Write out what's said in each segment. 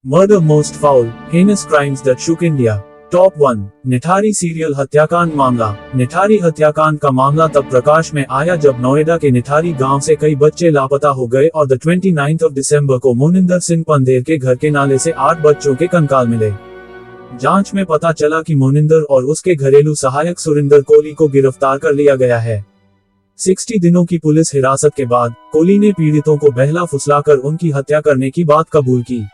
Murder most foul, heinous crimes that shook India. Top 1 Nithari serial हत्याकांड मामला। निठारी हत्याकांड का मामला तब प्रकाश में आया जब नोएडा के निठारी गांव से कई बच्चे लापता हो गए और 29 दिसंबर को मोनिंदर सिंह पंदेर के घर के नाले से 8 बच्चों के कंकाल मिले। जांच में पता चला कि मोनिंदर और उसके घरेलू सहायक सुरिंदर कोहली को गिरफ्तार कर लिया गया है। 60 दिनों की पुलिस हिरासत के बाद कोहली ने पीड़ितों को बहला फुसलाकर उनकी हत्या करने की बात कबूल की।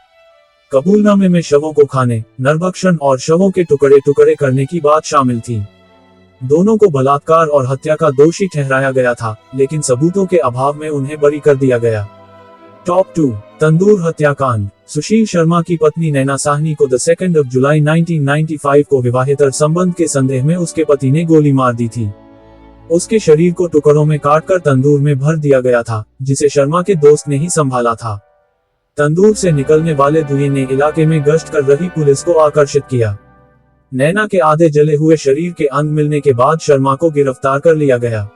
कबूलनामे में शवों को खाने, नरभक्षण और शवों के टुकड़े टुकड़े करने की बात शामिल थी। दोनों को बलात्कार और हत्या का दोषी ठहराया गया था, लेकिन सबूतों के अभाव में उन्हें बरी कर दिया गया। टॉप 2 तंदूर हत्याकांड। सुशील शर्मा की पत्नी नैना साहनी को 2 जुलाई 1995 को विवाहेतर संबंध के संदेह में उसके पति ने गोली मार दी थी। उसके शरीर को टुकड़ों में काटकर तंदूर में भर दिया गया था, जिसे शर्मा के दोस्त ने ही संभाला था। तंदूर से निकलने वाले धुएं ने इलाके में गश्त कर रही पुलिस को आकर्षित किया। नैना के आधे जले हुए शरीर के अंग मिलने के बाद शर्मा को गिरफ्तार कर लिया गया।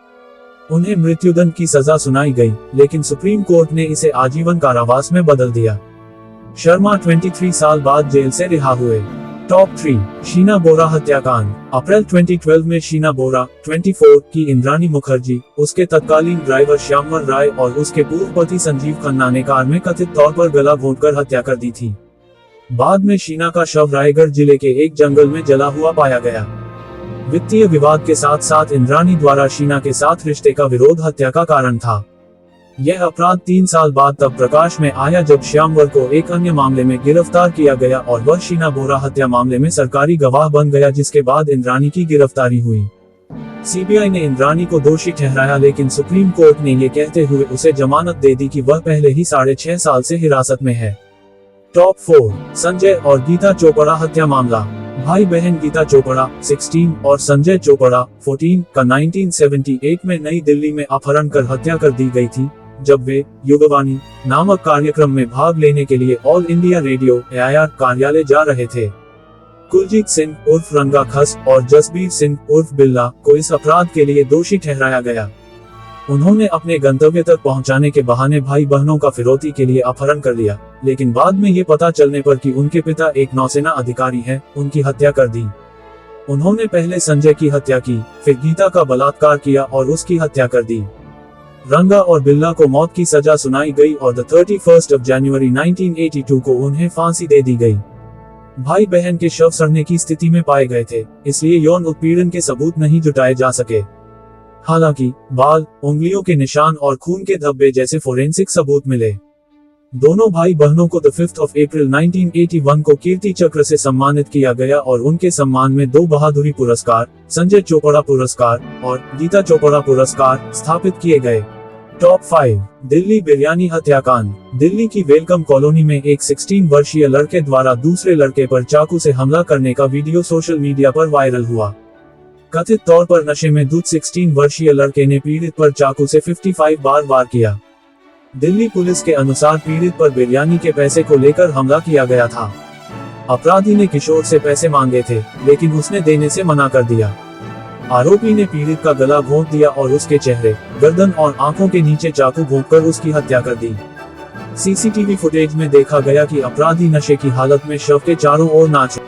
उन्हें मृत्युदंड की सजा सुनाई गई, लेकिन सुप्रीम कोर्ट ने इसे आजीवन कारावास में बदल दिया। शर्मा 23 साल बाद जेल से रिहा हुए। टॉप 3 शीना बोरा हत्याकांड। अप्रैल 2012 में शीना बोरा 24 की इंद्रानी मुखर्जी, उसके तत्कालीन ड्राइवर श्यामवर राय और उसके पूर्व पति संजीव खन्ना ने कार में कथित तौर पर गला घोंटकर हत्या कर दी थी। बाद में शीना का शव रायगढ़ जिले के एक जंगल में जला हुआ पाया गया। वित्तीय विवाद के साथ साथ इंद्रानी द्वारा शीना के साथ रिश्ते का विरोध हत्या का कारण था। यह अपराध 3 साल बाद तब प्रकाश में आया जब श्यामवर को एक अन्य मामले में गिरफ्तार किया गया और वह शीना बोरा हत्या मामले में सरकारी गवाह बन गया, जिसके बाद इंद्रानी की गिरफ्तारी हुई। सीबीआई ने इंद्रानी को दोषी ठहराया, लेकिन सुप्रीम कोर्ट ने ये कहते हुए उसे जमानत दे दी कि वह पहले ही 6.5 साल से हिरासत में है। टॉप 4 संजय और गीता चोपड़ा हत्या मामला। भाई बहन गीता चोपड़ा 16 और संजय चोपड़ा 14 का 1978 में नई दिल्ली में अपहरण कर हत्या कर दी गई थी, जब वे युगवाणी नामक कार्यक्रम में भाग लेने के लिए ऑल इंडिया रेडियो AIR कार्यालय जा रहे थे। कुलजीत सिंह उर्फ रंगा खस और जसबीर सिंह उर्फ बिल्ला को इस अपराध के लिए दोषी ठहराया गया। उन्होंने अपने गंतव्य तक पहुंचाने के बहाने भाई बहनों का फिरौती के लिए अपहरण कर लिया, लेकिन बाद में ये पता चलने पर कि उनके पिता एक नौसेना अधिकारी हैं, उनकी हत्या कर दी। उन्होंने पहले संजय की हत्या की, फिर गीता का बलात्कार किया और उसकी हत्या कर दी। रंगा और बिल्ला को मौत की सजा सुनाई गई और 31 जनवरी 1982 को उन्हें फांसी दे दी गई। भाई बहन के शव सड़ने की स्थिति में पाए गए थे, इसलिए यौन उत्पीड़न के सबूत नहीं जुटाए जा सके। हालांकि बाल, उंगलियों के निशान और खून के धब्बे जैसे फोरेंसिक सबूत मिले। दोनों भाई बहनों को 5 अप्रैल 1981 को कीर्ति चक्र से सम्मानित किया गया और उनके सम्मान में 2 बहादुरी पुरस्कार, संजय चोपड़ा पुरस्कार और गीता चोपड़ा पुरस्कार स्थापित किए गए। टॉप 5 दिल्ली बिरयानी हत्याकांड। दिल्ली की वेलकम कॉलोनी में एक 16 वर्षीय लड़के द्वारा दूसरे लड़के पर चाकू से हमला करने का वीडियो सोशल मीडिया पर वायरल हुआ। कथित तौर पर नशे में धुत 16 वर्षीय लड़के ने पीड़ित पर चाकू से 55 बार वार किया। दिल्ली पुलिस के अनुसार पीड़ित पर बिरयानी के पैसे को लेकर हमला किया गया था। अपराधी ने किशोर से पैसे मांगे थे, लेकिन उसने देने से मना कर दिया। आरोपी ने पीड़ित का गला घोंट दिया और उसके चेहरे, गर्दन और आंखों के नीचे चाकू भोंककर उसकी हत्या कर दी। सीसीटीवी फुटेज में देखा गया कि अपराधी नशे की हालत में शव के चारों ओर नाच